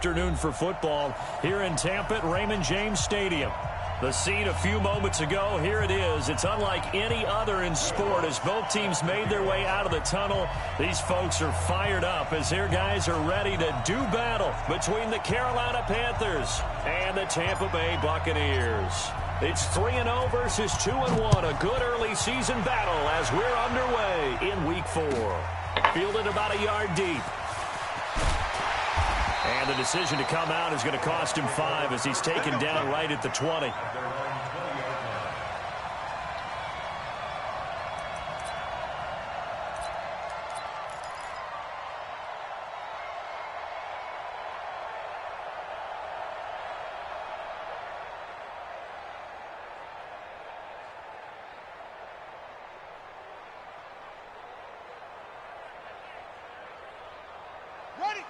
afternoon for football here in Tampa at Raymond James Stadium. The scene a few moments ago, here it is. It's unlike any other in sport as both teams made their way out of the tunnel. These folks are fired up as their guys are ready to do battle between the Carolina Panthers and the Tampa Bay Buccaneers. It's 3-0 versus 2-1, a good early season battle as we're underway in Week 4. Fielded about a yard deep. And the decision to come out is going to cost him 5 as he's taken down right at the 20.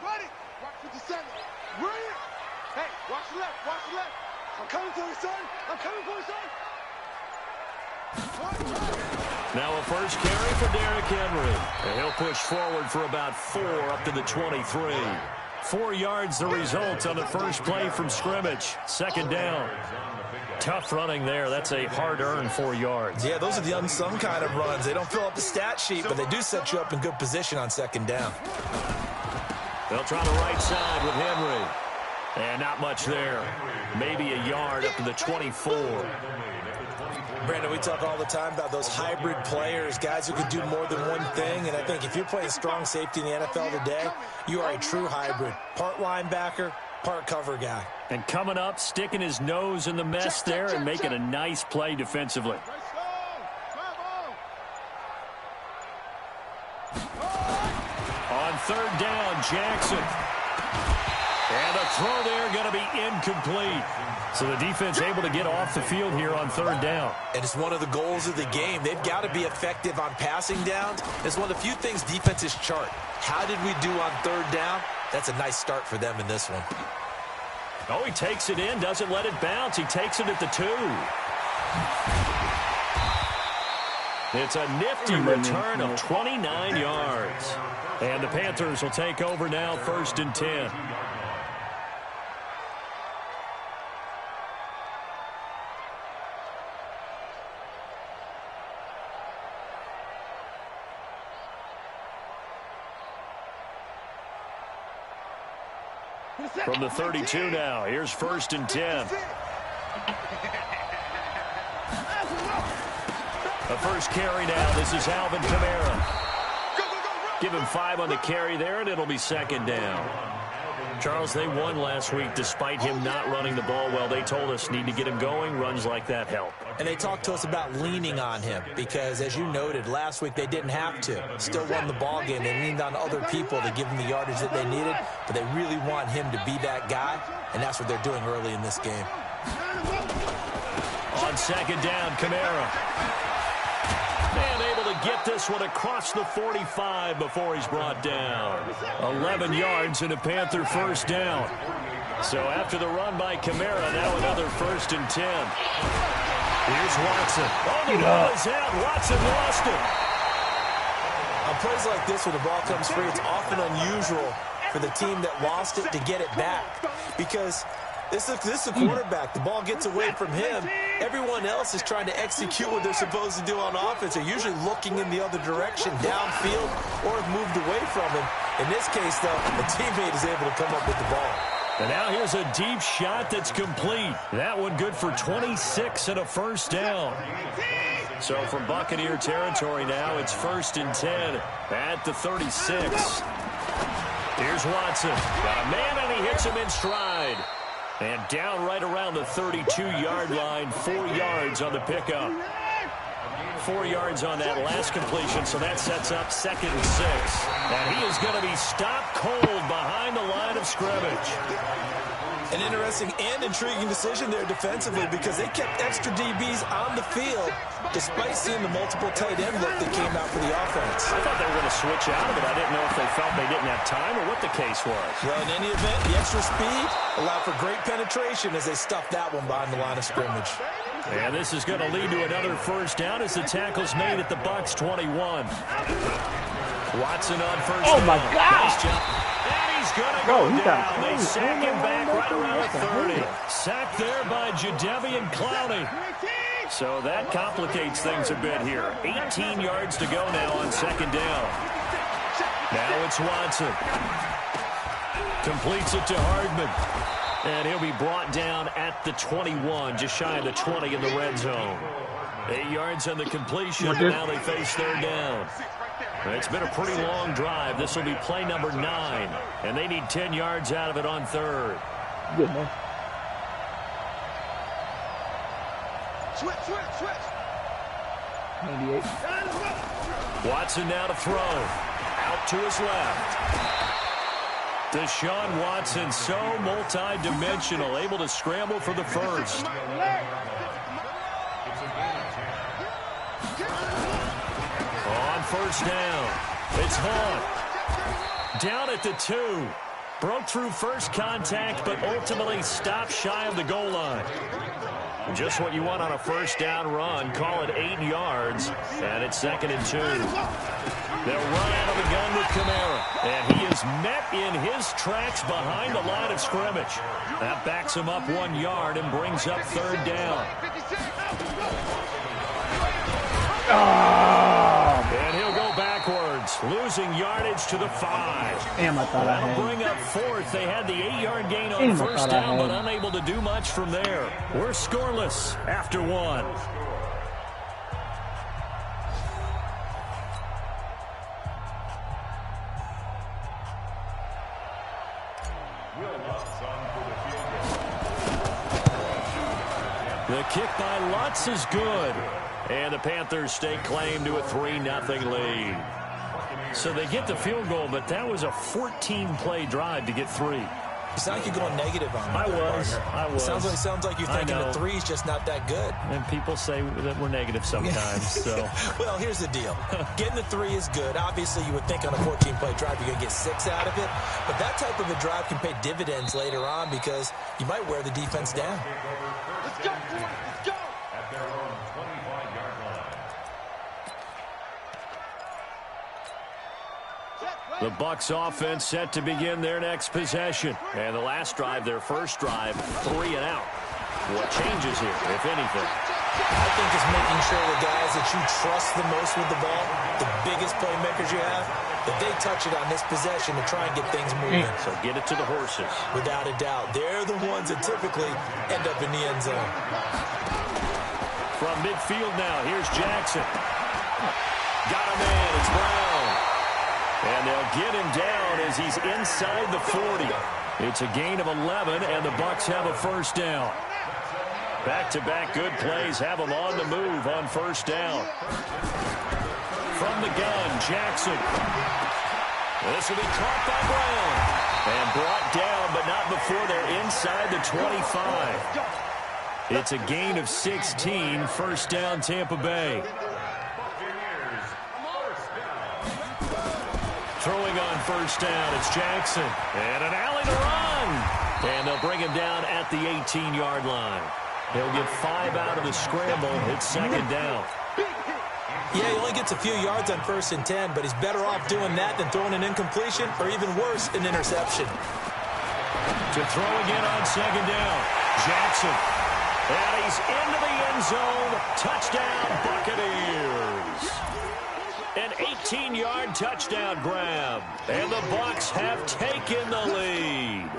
Ready. Watch for the center. Right. Hey, watch left. I'm coming for you, son. Now a first carry for Derrick Henry. And he'll push forward for about 4 up to the 23. 4 yards the result on the first play from scrimmage. Second down. Tough running there. That's a hard-earned 4 yards. Yeah, those are the unsung kind of runs. They don't fill up the stat sheet, but they do set you up in good position on second down. They'll try the right side with Henry. And not much there. Maybe a yard up to the 24. Brandon, we talk all the time about those hybrid players, guys who can do more than one thing. And I think if you're playing strong safety in the NFL today, you are a true hybrid. Part linebacker, part cover guy. And coming up, sticking his nose in the mess there and making a nice play defensively. On third down, Jackson. And the throw there going to be incomplete. So the defense able to get off the field here on third down. And it's one of the goals of the game. They've got to be effective on passing downs. It's one of the few things defenses chart. How did we do on third down? That's a nice start for them in this one. Oh, he takes it in, doesn't let it bounce. He takes it at the 2. It's a nifty return of 29 yards. And the Panthers will take over now, 1st and 10. From the 32 now, here's 1st and 10. The first carry now, this is Alvin Kamara. Give him 5 on the carry there, and it'll be second down. Charles, they won last week despite him not running the ball well. They told us need to get him going. Runs like that help. And they talked to us about leaning on him because, as you noted, last week they didn't have to. Still won the ball game. They leaned on other people to give them the yardage that they needed, but they really want him to be that guy, and that's what they're doing early in this game. On second down, Kamara. And able to get this one across the 45 before he's brought down. 11 yards and a Panther first down. So after the run by Kamara, now another 1st and 10. Here's Watson. Oh, the ball is out. Watson lost it. On plays like this where the ball comes free, it's often unusual for the team that lost it to get it back because this is a quarterback. The ball gets away from him. Everyone else is trying to execute what they're supposed to do on offense. They're usually looking in the other direction, downfield, or have moved away from him. In this case, though, the teammate is able to come up with the ball. And now here's a deep shot that's complete. That one good for 26 and a first down. So from Buccaneer territory now, it's 1st and 10 at the 36. Here's Watson. Got a man, and he hits him in stride. And down right around the 32-yard line, 4 yards on the pickup. 4 yards on that last completion, so that sets up 2nd and 6. And he is going to be stopped cold behind the line of scrimmage. An interesting and intriguing decision there defensively because they kept extra DBs on the field despite seeing the multiple tight end look that came out for the offense. I thought they were going to switch out of it. I didn't know if they felt they didn't have time or what the case was. Well, in any event, the extra speed allowed for great penetration as they stuffed that one behind the line of scrimmage. And this is going to lead to another first down as the tackle's made at the Bucs 21. Watson on first down. Oh, my God. Nice job. And he's going to go down. They sack him back right around the 30. Sacked there by Jadeveon Clowney. So that complicates things a bit here. 18 yards to go now on second down. Now it's Watson. Completes it to Hardman. And he'll be brought down at the 21, just shy of the 20 in the red zone. 8 yards on the completion, and now they face third down. It's been a pretty long drive. This will be play number 9, and they need 10 yards out of it on third. Good, man. Switch. 98. Watson now to throw. Out to his left. Deshaun Watson, so multi-dimensional, able to scramble for the first. On first down, it's Hunt. Down at the 2. Broke through first contact, but ultimately stopped shy of the goal line. Just what you want on a first down run. Call it 8 yards, and it's 2nd and 2. They'll run out of the gun with Kamara, and he is met in his tracks behind the line of scrimmage. That backs him up 1 yard and brings up third down. And he'll go backwards, losing yardage to the 5. Damn, I thought I had. That'll bring up fourth. They had the 8-yard gain on first down, but unable to do much from there. We're scoreless after 1. The kick by Lutz is good. And the Panthers stake claim to a 3-0 lead. So they get the field goal, but that was a 14-play drive to get 3. You sound like you're going negative on me. I was. Sounds like you're thinking the 3 is just not that good. And people say that we're negative sometimes. So, well, here's the deal. Getting the 3 is good. Obviously, you would think on a 14-play drive you're going to get 6 out of it. But that type of a drive can pay dividends later on because you might wear the defense down. Let's go, boys. Let's go. At their own 25-yard line. the Bucs offense set to begin their next possession. And the last drive, their first drive, 3 and out. What changes here, if anything? I think it's making sure the guys that you trust the most with the ball, the biggest playmakers you have, that they touch it on this possession to try and get things moving. So get it to the horses. Without a doubt. They're the ones that typically end up in the end zone. From midfield now, here's Jackson. Got a man, it's Brown. And they'll get him down as he's inside the 40. It's a gain of 11, and the Bucs have a first down. Back-to-back good plays have them on the move on first down. From the gun, Jackson. This will be caught by Brown. And brought down, but not before they're inside the 25. It's a gain of 16, first down Tampa Bay. Throwing on first down, it's Jackson. And an alley to run. And they'll bring him down at the 18-yard line. He'll get 5 out of the scramble. It's second down. Yeah, he only gets a few yards on 1st and 10, but he's better off doing that than throwing an incompletion or even worse, an interception. To throw again on second down, Jackson. And he's into the end zone. Touchdown, Buccaneers. An 18-yard touchdown grab. And the Bucs have taken the lead.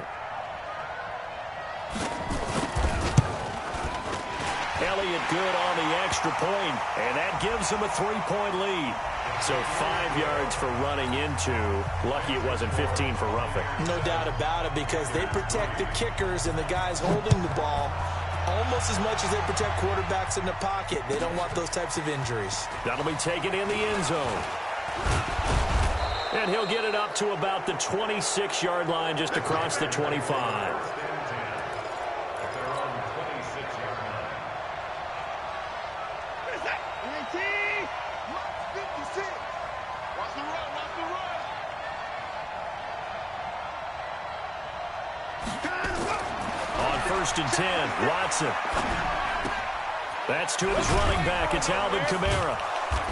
Elliott good on the extra point, and that gives them a 3-point lead. So 5 yards for running into. Lucky it wasn't 15 for roughing. No doubt about it, because they protect the kickers and the guys holding the ball almost as much as they protect quarterbacks in the pocket. They don't want those types of injuries. That'll be taken in the end zone. And he'll get it up to about the 26-yard line just across the 25. First and 10, Watson. That's to his running back. It's Alvin Kamara.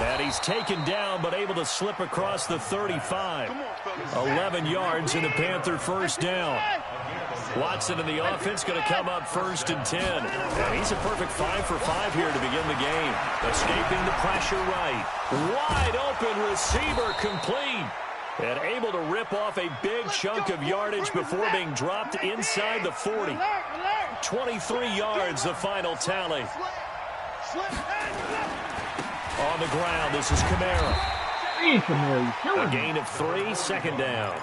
And he's taken down, but able to slip across the 35. 11 yards in the Panther first down. Watson in the offense going to come up 1st and 10. And he's a perfect 5 for 5 here to begin the game. Escaping the pressure right. Wide open receiver complete. And able to rip off a big chunk of yardage before being dropped inside the 40. 23 yards, the final tally. On the ground, this is Kamara. A gain of 3, 2nd down.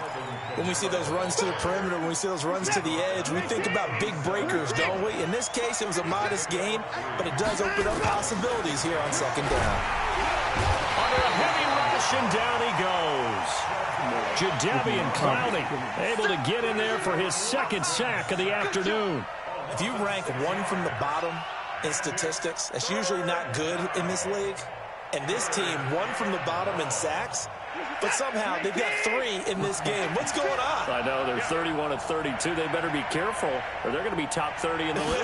When we see those runs to the perimeter, when we see those runs to the edge, we think about big breakers, don't we? In this case, it was a modest gain, but it does open up possibilities here on 2nd down. Under a heavy rush, and down he goes. Jadeveon Clowney able to get in there for his 2nd sack of the afternoon. If you rank 1 from the bottom in statistics, that's usually not good in this league. And this team, 1 from the bottom in sacks, but somehow they've got 3 in this game. What's going on? I know, they're 31 of 32. They better be careful, or they're going to be top 30 in the league.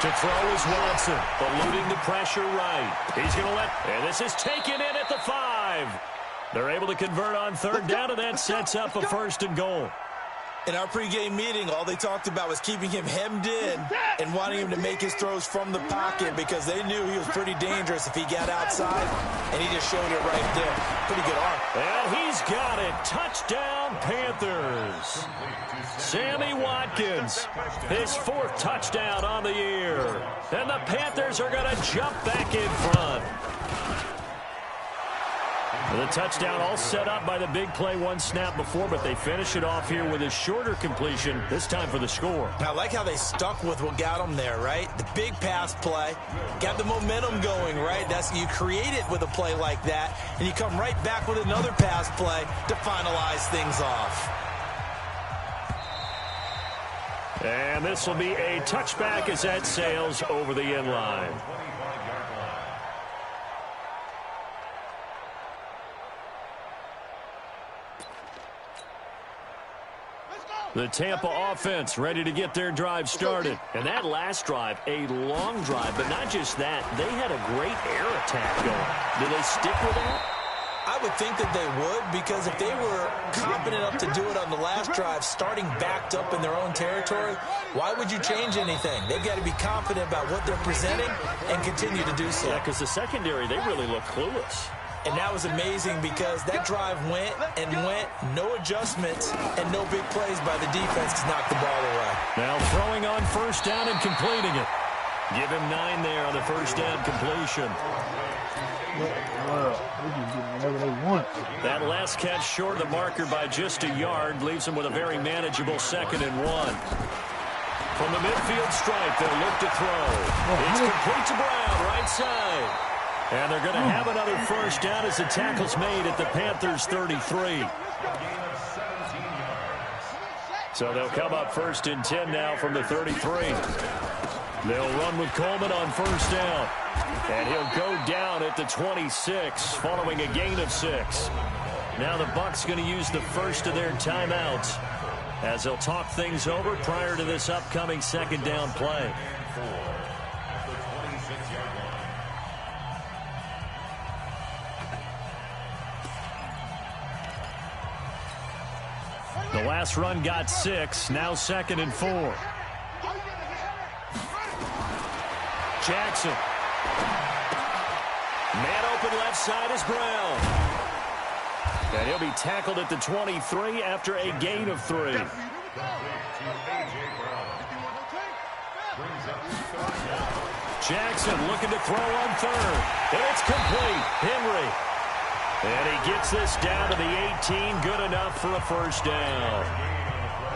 To throw is Watson, eluding the pressure right. He's going to and this is taken in at the 5. They're able to convert on 3rd down, and that sets up a 1st and goal. In our pregame meeting, all they talked about was keeping him hemmed in and wanting him to make his throws from the pocket because they knew he was pretty dangerous if he got outside, and he just showed it right there. Pretty good arm. And he's got it. Touchdown, Panthers. Sammy Watkins, his 4th touchdown on the year. And the Panthers are going to jump back in front. The touchdown all set up by the big play 1 snap before, but they finish it off here with a shorter completion, this time for the score. I like how they stuck with what got them there, right? The big pass play, got the momentum going, right? You create it with a play like that, and you come right back with another pass play to finalize things off. And this will be a touchback as that sails over the end line. The Tampa offense ready to get their drive started. And that last drive, a long drive, but not just that. They had a great air attack going. Do they stick with that? I would think that they would, because if they were confident enough to do it on the last drive, starting backed up in their own territory, why would you change anything? They've got to be confident about what they're presenting and continue to do so. Yeah, because the secondary, they really look clueless. And that was amazing because that drive went and went, no adjustments, and no big plays by the defense to knock the ball away. Now throwing on 1st down and completing it. Give him 9 there on the 1st down completion. That last catch short of the marker by just a yard leaves him with a very manageable 2nd and 1. From the midfield stripe, they'll look to throw. It's complete to Brown, right side. And they're going to have another 1st down as the tackle's made at the Panthers' 33. So they'll come up 1st and 10 now from the 33. They'll run with Coleman on 1st down. And he'll go down at the 26 following a gain of 6. Now the Bucs going to use the first of their timeouts as they'll talk things over prior to this upcoming 2nd down play. The last run got 6, now 2nd and 4. Jackson. Man open left side is Brown. And he'll be tackled at the 23 after a gain of 3. Jackson looking to throw on 3rd. And it's complete. Henry. And he gets this down to the 18, good enough for a 1st down.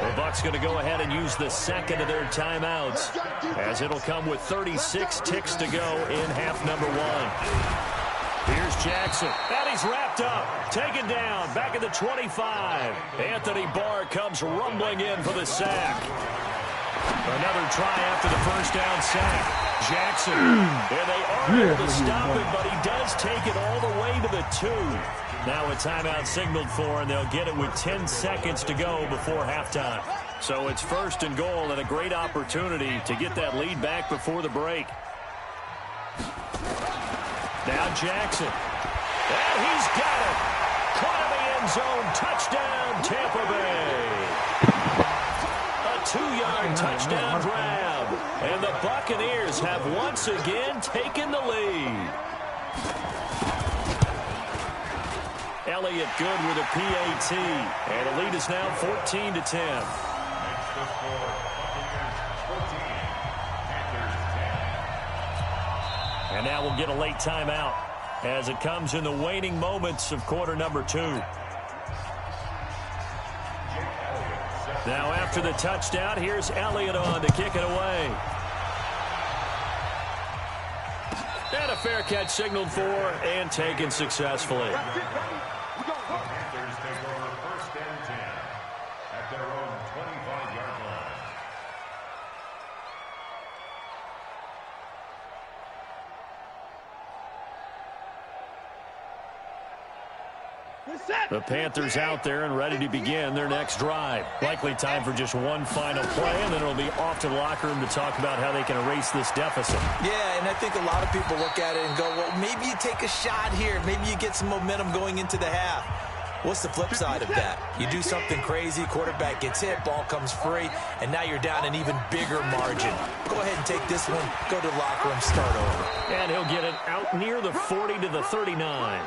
The Bucs going to go ahead and use the 2nd of their timeouts, as it'll come with 36 ticks to go in half number 1. Here's Jackson, and he's wrapped up, taken down, back at the 25. Anthony Barr comes rumbling in for the sack. Another try after the 1st down sack. Jackson, and they are able to stop him, but he does take it all the way to the 2. Now a timeout signaled for, and they'll get it with 10 seconds to go before halftime. So it's 1st and goal, and a great opportunity to get that lead back before the break. Jackson. And he's got it. Caught in the end zone. Touchdown, Tampa Bay. A 2-yard touchdown grab. And the Buccaneers have once again taken the lead. Elliott good with a PAT. And the lead is now 14-10. And now we'll get a late timeout as it comes in the waning moments of quarter number 2. Now after the touchdown, here's Elliott on to kick it away. And a fair catch signaled for and taken successfully. Panthers take over 1st and 10 at their own 25-yard line. The Panthers out there and ready to begin their next drive. Likely time for just one final play, and then it'll be off to the locker room to talk about how they can erase this deficit. Yeah, and I think a lot of people look at it and go, well, maybe you take a shot here. Maybe you get some momentum going into the half. What's the flip side of that? You do something crazy, quarterback gets hit, ball comes free, and now you're down an even bigger margin. Go ahead and take this one, go to the locker room, start over. And he'll get it out near the 40 to the 39.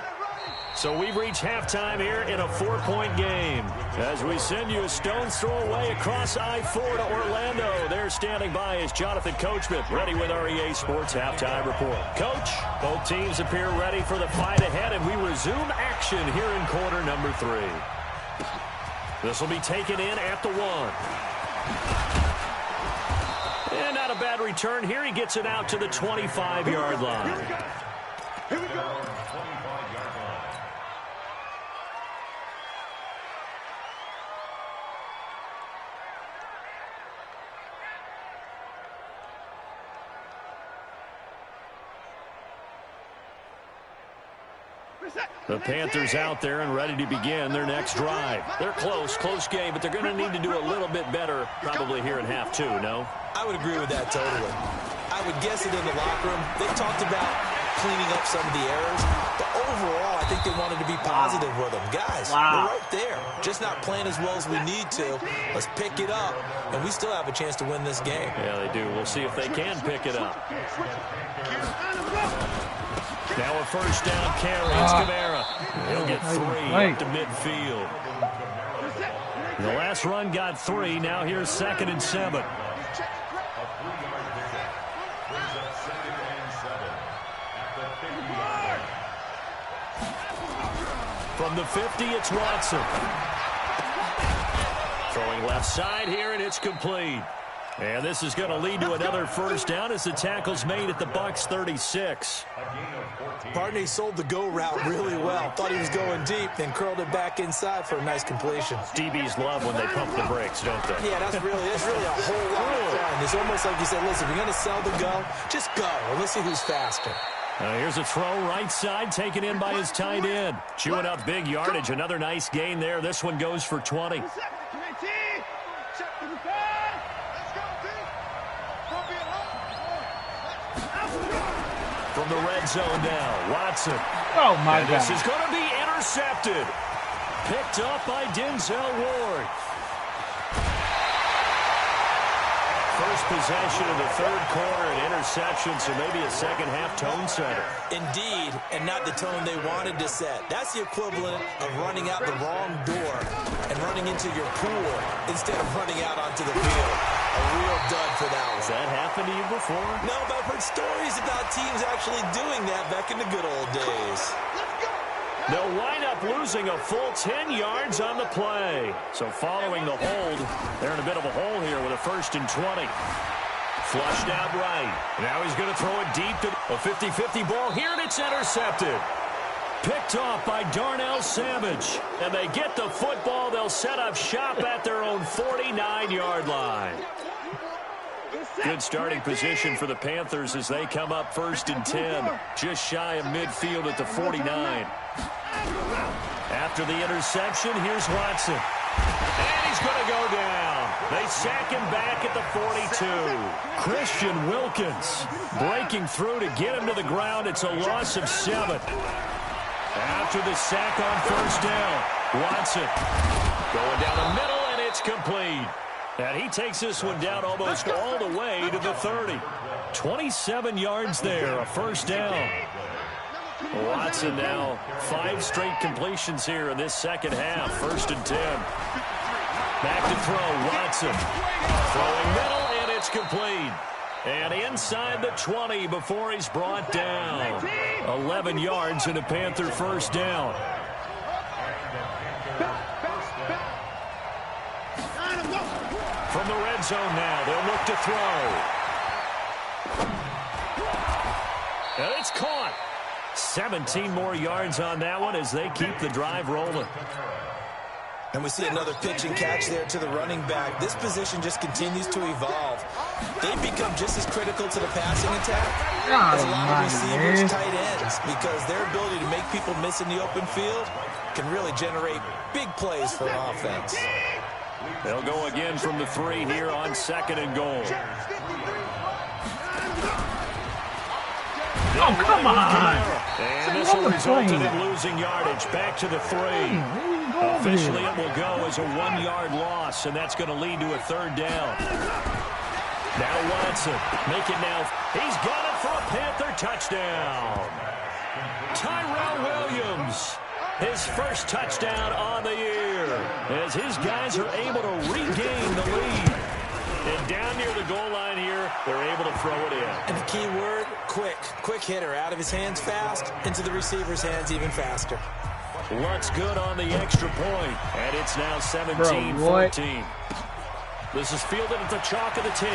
So we've reached halftime here in a 4-point game. As we send you a stone's throw away across I-4 to Orlando. There standing by is Jonathan Coachman, ready with our EA Sports Halftime Report. Coach, both teams appear ready for the fight ahead, and we resume action here in quarter number 3. This will be taken in at the 1. And not a bad return here. He gets it out to the 25-yard line. Here we go. The Panthers out there and ready to begin their next drive. They're close game, but they're going to need to do a little bit better probably here in half 2, no? I would agree with that totally. I would guess it in the locker room. They talked about cleaning up some of the errors, but overall, I think they wanted to be positive with them. Guys, we're right there. Just not playing as well as we need to. Let's pick it up, and we still have a chance to win this game. Yeah, they do. We'll see if they can pick it up. Now a first down carry. It's Kamara. He'll get 3 up to midfield. The last run got 3. Now here's 2nd and 7. From the 50, it's Watson. Throwing left side here, and it's complete. And this is going to lead to another first down as the tackle's made at the Bucs 36. Partney sold the go route really well. Thought he was going deep, then curled it back inside for a nice completion. DBs love when they pump the brakes, don't they? Yeah, that's really a whole lot of fun. It's almost like you said, listen, if you're going to sell the go, just go, and let's see who's faster. Here's a throw right side taken in by his tight end. Chewing up big yardage. Another nice gain there. This one goes for 20. From the red zone now, Watson. Oh, my God. This is going to be intercepted. Picked up by Denzel Ward. First possession of the 3rd quarter, an interception, so maybe a second-half tone setter. Indeed, and not the tone they wanted to set. That's the equivalent of running out the wrong door and running into your pool instead of running out onto the field. A real dud for that one. Has that happened to you before? No, but I've heard stories about teams actually doing that back in the good old days. They'll wind up losing a full 10 yards on the play. So following the hold, they're in a bit of a hole here with a 1st and 20. Flushed out right. Now he's going to throw it deep to a 50-50 ball here, and it's intercepted. Picked off by Darnell Savage. And they get the football. They'll set up shop at their own 49-yard line. Good starting position for the Panthers as they come up 1st and 10. Just shy of midfield at the 49. After the interception, here's Watson. And he's going to go down. They they sack him back at the 42. Christian Wilkins breaking through to get him to the ground. It's a loss of 7. After the sack on first down, Watson going down the middle, and it's complete. And he takes this one down almost all the way to the 30. 27 yards there, a first down. Watson now 5 straight completions here in this second half. 1st and 10. Back to throw, Watson. Throwing middle, and it's complete. And inside the 20 before he's brought down. 11 yards and a Panther first down. From the red zone now, they'll look to throw. And it's caught. 17 more yards on that one as they keep the drive rolling. And we see another pitch and catch there to the running back. This position just continues to evolve. They've become just as critical to the passing attack as a lot of receivers, tight ends, because their ability to make people miss in the open field can really generate big plays for an offense. They'll go again from the 3 here on 2nd and goal. Oh, come on. And this will result in losing yardage. Back to the 3. Officially, it will go as a 1-yard loss, and that's going to lead to a 3rd down. Now Watson, make it now. He's got it for a Panther touchdown. Tyrell Williams, his first touchdown on the year, as his guys are able to regain the lead. And down near the goal line here, they're able to throw it in. And the key word, quick. Quick hitter, out of his hands fast, into the receiver's hands even faster. Lutz good on the extra point, and it's now 17-14. This is fielded at the chalk of the 10.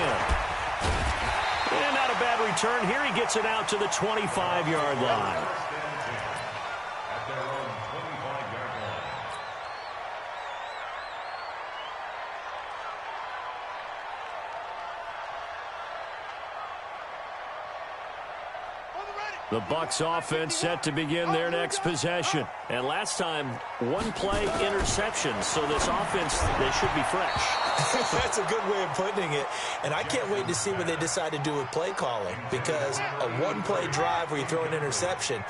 And not a bad return here. He gets it out to the 25-yard line. At their own 25-yard line. The Bucs offense set to begin their next possession. And last time, 1-play interception. So this offense, they should be fresh. That's a good way of putting it. And I can't wait to see what they decide to do with play calling. Because a 1-play drive where you throw an interception,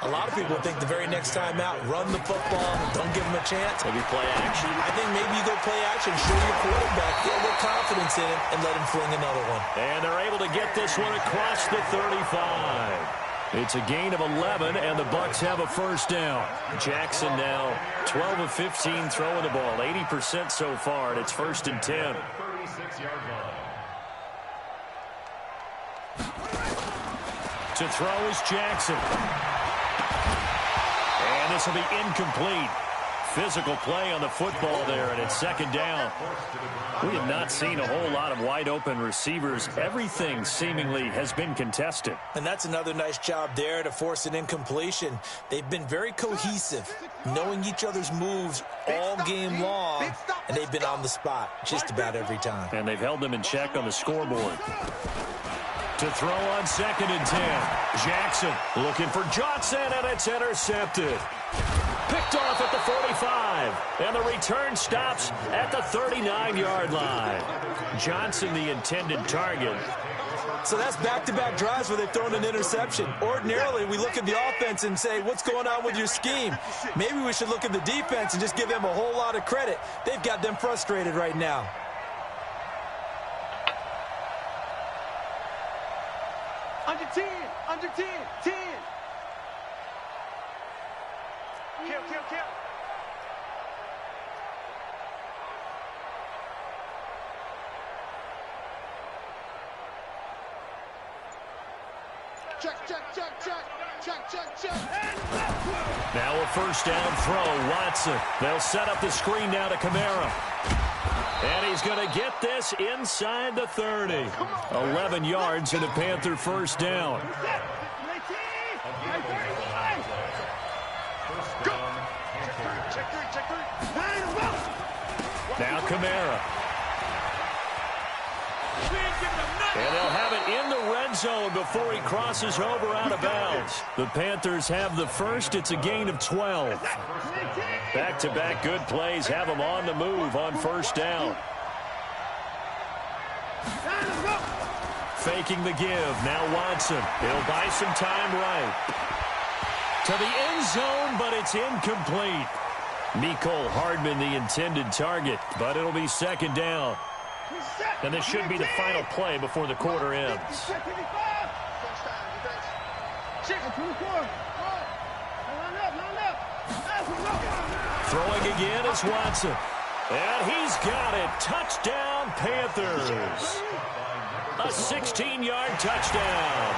a lot of people think the very next time out, run the football, don't give them a chance. Maybe play action. I think maybe you go play action, show your quarterback, get a little confidence in him, and let him fling another one. And they're able to get this one across the 35. It's a gain of 11, and the Bucs have a first down. Jackson now 12 of 15 throwing the ball, 80% so far, and it's 1st and 10. 36-yard line. To throw is Jackson. And this will be incomplete. Physical play on the football there, and it's 2nd down. We have not seen a whole lot of wide-open receivers. Everything seemingly has been contested. And that's another nice job there to force an incompletion. They've been very cohesive, knowing each other's moves all game long, and they've been on the spot just about every time. And they've held them in check on the scoreboard. To throw on 2nd and 10. Jackson looking for Johnson, and it's intercepted. Picked off at the 45, and the return stops at the 39-yard line. Johnson, the intended target. So that's back-to-back drives where they've thrown an interception. Ordinarily, we look at the offense and say, what's going on with your scheme? Maybe we should look at the defense and just give them a whole lot of credit. They've got them frustrated right now. Under 10, under 10, 10. Kill. Check. Now a first down throw, Watson. They'll set up the screen now to Kamara. And he's going to get this inside the 30. 11 yards and a Panther first down. Now Kamara. And they'll have it in the red zone before he crosses over out of bounds. The Panthers have the first. It's a gain of 12. Back-to-back good plays have them on the move on first down. Faking the give. Now Watson. He'll buy some time right. To the end zone, but it's incomplete. Mecole Hardman, the intended target, but it'll be second down. And this should be the final play before the quarter ends. Throwing again is Watson. And he's got it. Touchdown, Panthers. A 16-yard touchdown.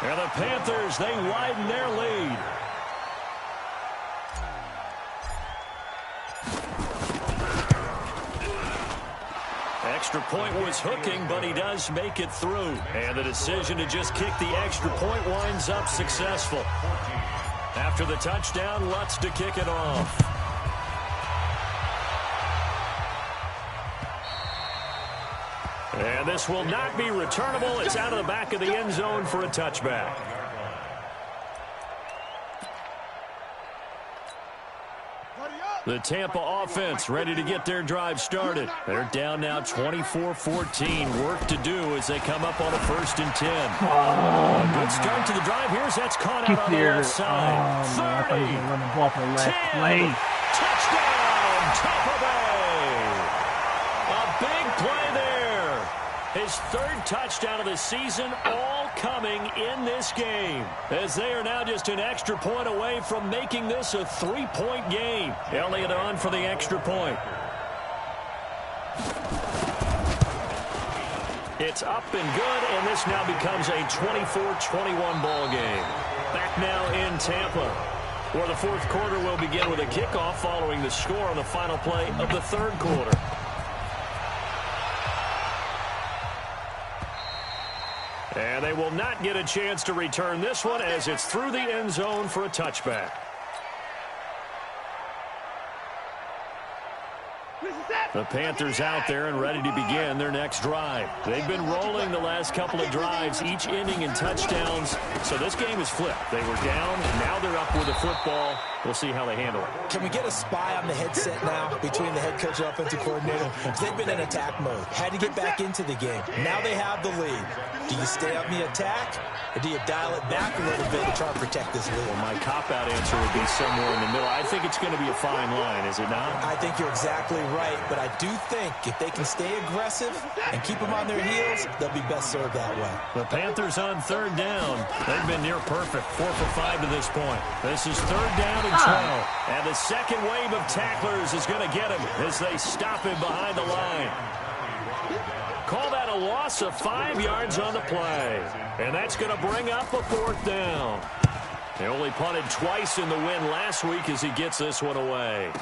And the Panthers, they widen their lead. Extra point was hooking, but he does make it through. And the decision to just kick the extra point winds up successful. After the touchdown, Lutz to kick it off. And this will not be returnable. It's out of the back of the end zone for a touchback. The Tampa offense ready to get their drive started. They're down now 24-14. Work to do as they come up on a 1st and 10. A good start to the drive. Here's that's caught out on the left side. 30, 10, touchdown, Tampa Bay. A big play there. His 3rd touchdown of the season, all coming in this game, as they are now just an extra point away from making this a 3-point game. Elliott on for the extra point. It's up and good, and this now becomes a 24-21 ball game. Back now in Tampa, where the 4th quarter will begin with a kickoff following the score on the final play of the 3rd quarter. And they will not get a chance to return this one as it's through the end zone for a touchback. The Panthers out there and ready to begin their next drive. They've been rolling the last couple of drives, each inning in touchdowns. So this game is flipped. They were down, now they're up with the football. We'll see how they handle it. Can we get a spy on the headset now between the head coach and offensive coordinator? Because they've been in attack mode. Had to get back into the game. Now they have the lead. Do you stay on the attack, or do you dial it back a little bit to try and protect this lead? Well, my cop-out answer would be somewhere in the middle. I think it's going to be a fine line, is it not? I think you're exactly right, but I do think if they can stay aggressive and keep them on their heels, they'll be best served that way. The Panthers on 3rd down. They've been near perfect, 4 for 5 to this point. This is 3rd down and 12. And the second wave of tacklers is going to get him as they stop him behind the line. Call that a loss of 5 yards on the play. And that's going to bring up a 4th down. He only punted twice in the win last week as he gets this one away.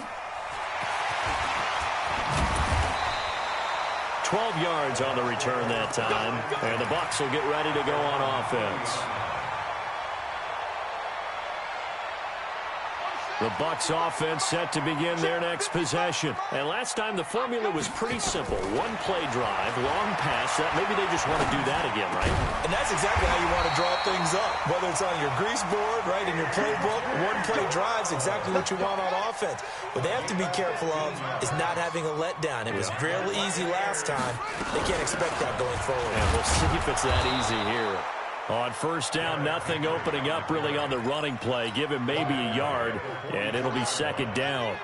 12 yards on the return that time. And the Bucs will get ready to go on offense. The Bucs offense set to begin their next possession. And last time the formula was pretty simple. 1-play drive, long pass. That maybe they just want to do that again, right? And that's exactly how you want to draw things up. Whether it's on your grease board, right, in your playbook, 1-play drive's exactly what you want on offense. What they have to be careful of is not having a letdown. It was fairly easy last time. They can't expect that going forward. And we'll see if it's that easy here. On 1st down, nothing opening up really on the running play. Give him maybe a yard, and it'll be 2nd down.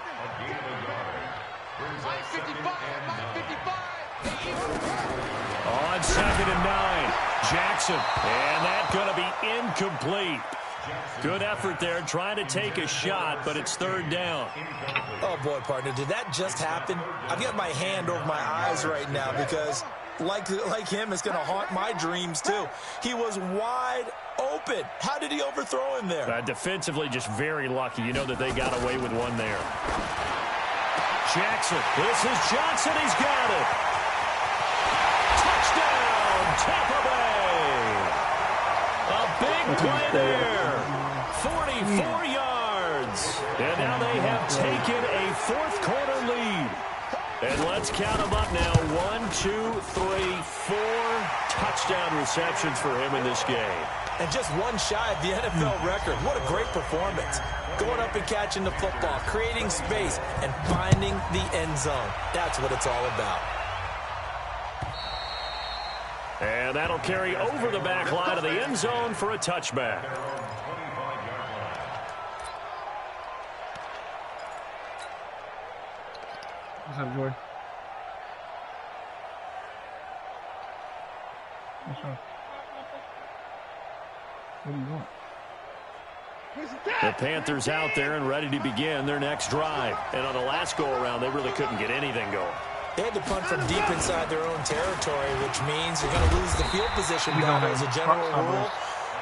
On 2nd and 9, Jackson. And that's going to be incomplete. Good effort there, trying to take a shot, but it's 3rd down. Oh, boy, partner, did that just happen? I've got my hand over my eyes right now because, like him, it's going to haunt my dreams, too. He was wide open. How did he overthrow him there? Defensively, just very lucky. You know that they got away with one there. Jackson. This is Johnson. He's got it. Touchdown, Tampa Bay. A big play there. 44 yards. And now they have taken a 4th quarter lead. And let's count them up now. 1, 2, 3, 4 touchdown receptions for him in this game. And just one shy of the NFL record. What a great performance. Going up and catching the football, creating space, and finding the end zone. That's what it's all about. And that'll carry over the back line of the end zone for a touchback. What's up, Joy? What's up? What are you doing? The Panthers out there and ready to begin their next drive. And on the last go-around, they really couldn't get anything going. They had to punt from deep inside their own territory, which means you're going to lose the field position battle as a general rule.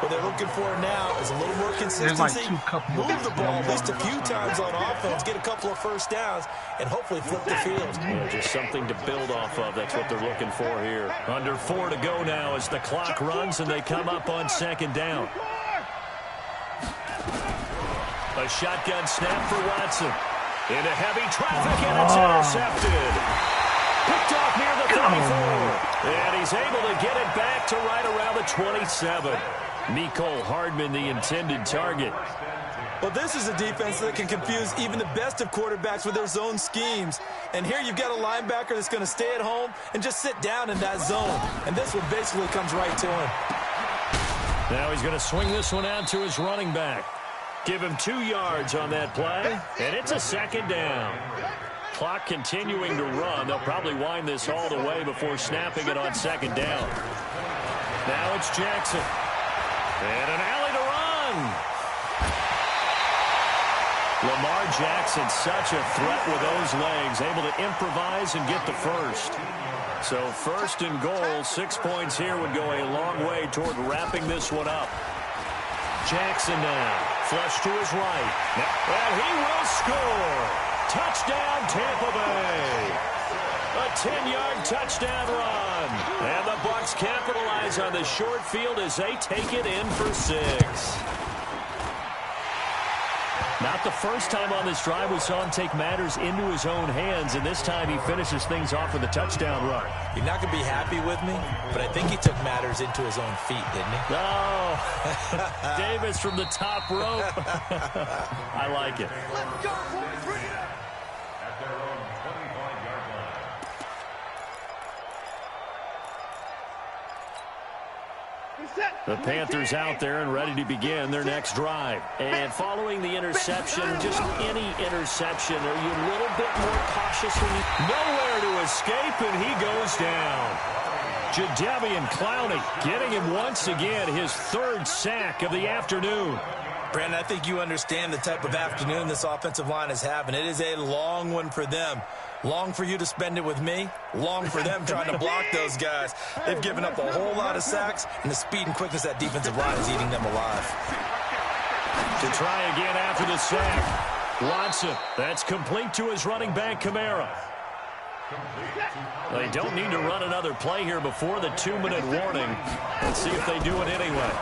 What they're looking for now is a little more consistency. Move the ball at least a few times on offense, get a couple of first downs, and hopefully flip the field. Yeah, just something to build off of. That's what they're looking for here. Under 4 to go now as the clock runs and they come up on second down. A shotgun snap for Watson. Into heavy traffic, and it's intercepted. Picked off near the 34. And he's able to get it back to right around the 27. Mecole Hardman, the intended target. Well, this is a defense that can confuse even the best of quarterbacks with their zone schemes. And here you've got a linebacker that's going to stay at home and just sit down in that zone. And this one basically comes right to him. Now he's going to swing this one out to his running back. Give him 2 yards on that play, and it's a second down. Clock continuing to run. They'll probably wind this all the way before snapping it on second down. Now it's Jackson. And an alley to run. Lamar Jackson, such a threat with those legs, able to improvise and get the first. So first and goal, 6 points here would go a long way toward wrapping this one up. Jackson now, flush to his right. And he will score. Touchdown, Tampa Bay. A 10-yard touchdown run. And the Bucs capitalize on the short field as they take it in for 6. Not the first time on this drive we saw him take matters into his own hands, and this time he finishes things off with a touchdown run. You're not going to be happy with me, but I think he took matters into his own feet, didn't he? Oh, Davis from the top rope. I like it. Let's go, boys. Bring it up. At their own 25-yard line. The Panthers out there and ready to begin their next drive. And following the interception, just any interception, are you a little bit more cautious when you... Nowhere to escape, and he goes down. Jadeveon Clowney getting him once again, his 3rd sack of the afternoon. Brandon, I think you understand the type of afternoon this offensive line is having. It is a long one for them. Long for you to spend it with me. Long for them trying to block those guys. They've given up a whole lot of sacks, and the speed and quickness of that defensive line is eating them alive. To try again after the sack. Watson, that's complete to his running back, Kamara. They don't need to run another play here before the 2-minute warning. Let's see if they do it anyway.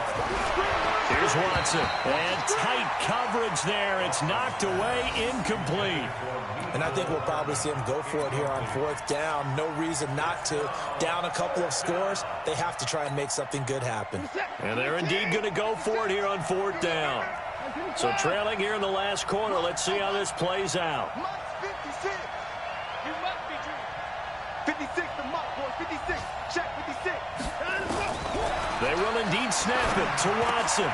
Here's Watson. And tight coverage there. It's knocked away, incomplete. And I think we'll probably see him go for it here on 4th down. No reason not to. Down a couple of scores, they have to try and make something good happen. And they're indeed going to go for it here on 4th down. So trailing here in the last quarter, let's see how this plays out. 56. You must be true. 56, the mark, boys. 56. Check 56. They will indeed snap it to Watson.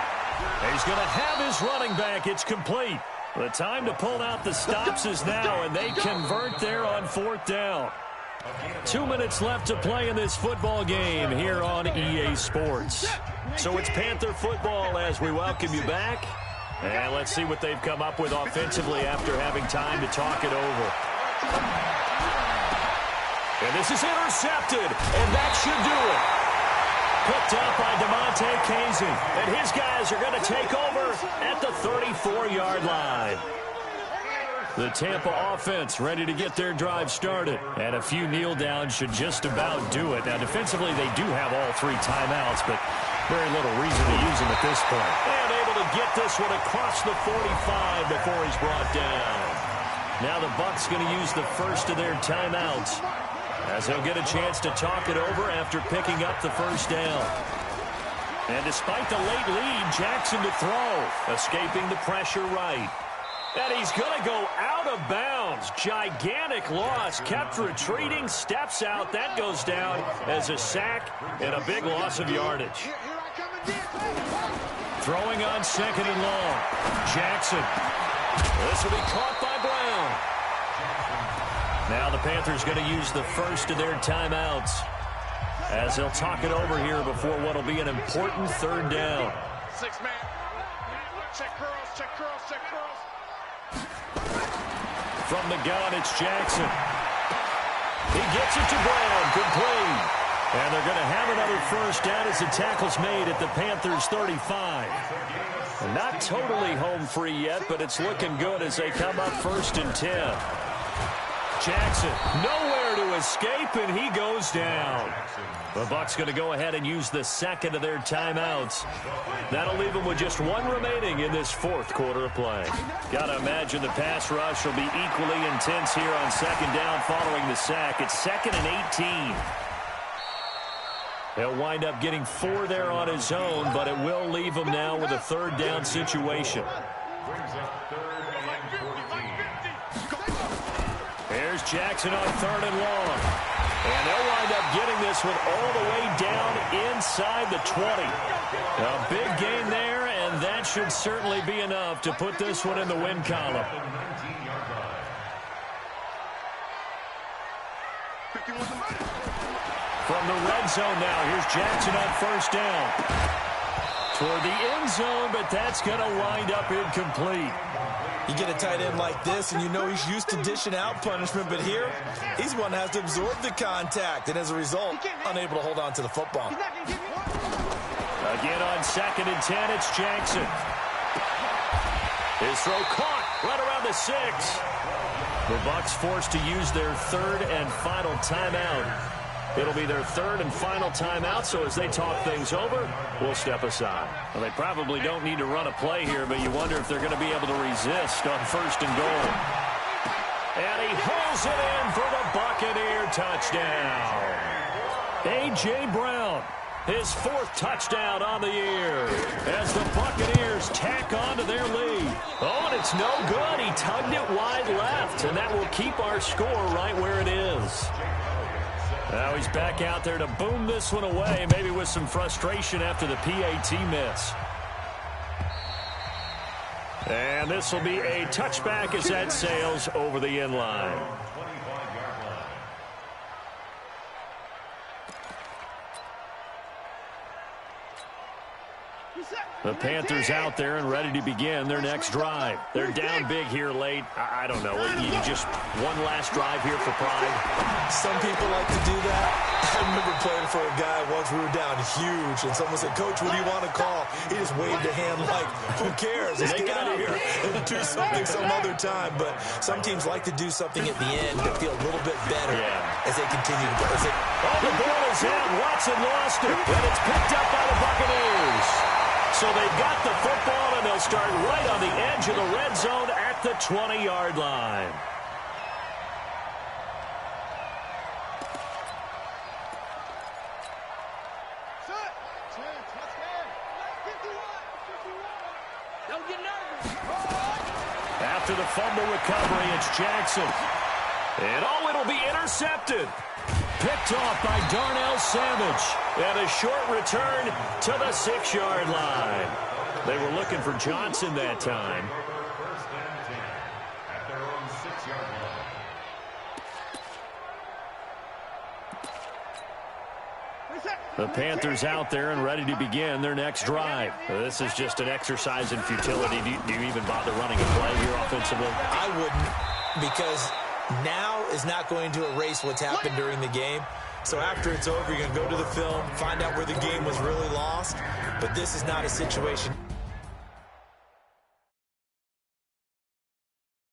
He's going to have his running back. It's complete. The time to pull out the stops is now, and they convert there on 4th down. 2 minutes left to play in this football game here on EA Sports. So it's Panther football as we welcome you back. And let's see what they've come up with offensively after having time to talk it over. And this is intercepted, and that should do it. Picked up by DeMonte Casey, and his guys are going to take over at the 34-yard line. The Tampa offense ready to get their drive started, and a few kneel downs should just about do it. Now, defensively, they do have all 3 timeouts, but very little reason to use them at this point. And able to get this one across the 45 before he's brought down. Now the Bucs going to use the first of their timeouts, as they'll get a chance to talk it over after picking up the first down. And despite the late lead, Jackson to throw, escaping the pressure right. And he's going to go out of bounds. Gigantic loss. Kept retreating. Steps out. That goes down as a sack and a big loss of yardage. Throwing on 2nd and long. Jackson. This will be caught by Brown. Now the Panthers going to use the first of their timeouts as they'll talk it over here before what will be an important 3rd down. 6-man. Check curls, check curls, check curls. From the gun, it's Jackson. He gets it to Brown. Complete. And they're going to have another first down as the tackle's made at the Panthers' 35. Not totally home free yet, but it's looking good as they come up 1st and 10. Jackson, nowhere to escape, and he goes down. The Bucs going to go ahead and use the 2nd of their timeouts. That'll leave them with just 1 remaining in this 4th quarter of play. Got to imagine the pass rush will be equally intense here on 2nd down following the sack. It's 2nd and 18. He'll wind up getting 4 there on his own, but it will leave him now with a 3rd down situation. Here's Jackson on 3rd and long. And they'll wind up getting this one all the way down inside the 20. A big gain there, and that should certainly be enough to put this one in the win column. From the red zone now, here's Jackson on 1st down. Toward the end zone, but that's going to wind up incomplete. You get a tight end like this, and you know he's used to dishing out punishment, but here, he's one that has to absorb the contact, and as a result, unable to hold on to the football. Again on 2nd and 10, it's Jackson. His throw caught right around the 6. The Bucs forced to use their 3rd and final timeout. It'll be their 3rd and final timeout, so as they talk things over, we'll step aside. Well, they probably don't need to run a play here, but you wonder if they're going to be able to resist on 1st and goal. And he hauls it in for the Buccaneer touchdown. A.J. Brown, his 4th touchdown on the year as the Buccaneers tack on to their lead. Oh, and it's no good. He tugged it wide left, and that will keep our score right where it is. Now he's back out there to boom this one away, maybe with some frustration after the PAT miss. And this will be a touchback as that sails over the end line. The Panthers out there and ready to begin their next drive. They're down big here late. I don't know. You just one last drive here for pride. Some people like to do that. I remember playing for a guy once. We were down huge, and someone said, "Coach, what do you want to call?" He just waved a hand like, "Who cares? Let's get out of here and do something some other time." But some teams like to do something at the end to feel a little bit better as they continue to go. Oh, the ball is out. Watson lost it, and it's picked up by the Buccaneers. So they've got the football, and they'll start right on the edge of the red zone at the 20-yard line. After the fumble recovery, it's Jackson. And it'll be intercepted. Picked off by Darnell Savage. And a short return to the 6-yard line. They were looking for Johnson that time. First and 10 at their own 6-yard line. The Panthers out there and ready to begin their next drive. This is just an exercise in futility. Do you even bother running a play here offensively? I wouldn't, because now is not going to erase what's happened during the game. So after it's over, you're going to go to the film, find out where the game was really lost. But this is not a situation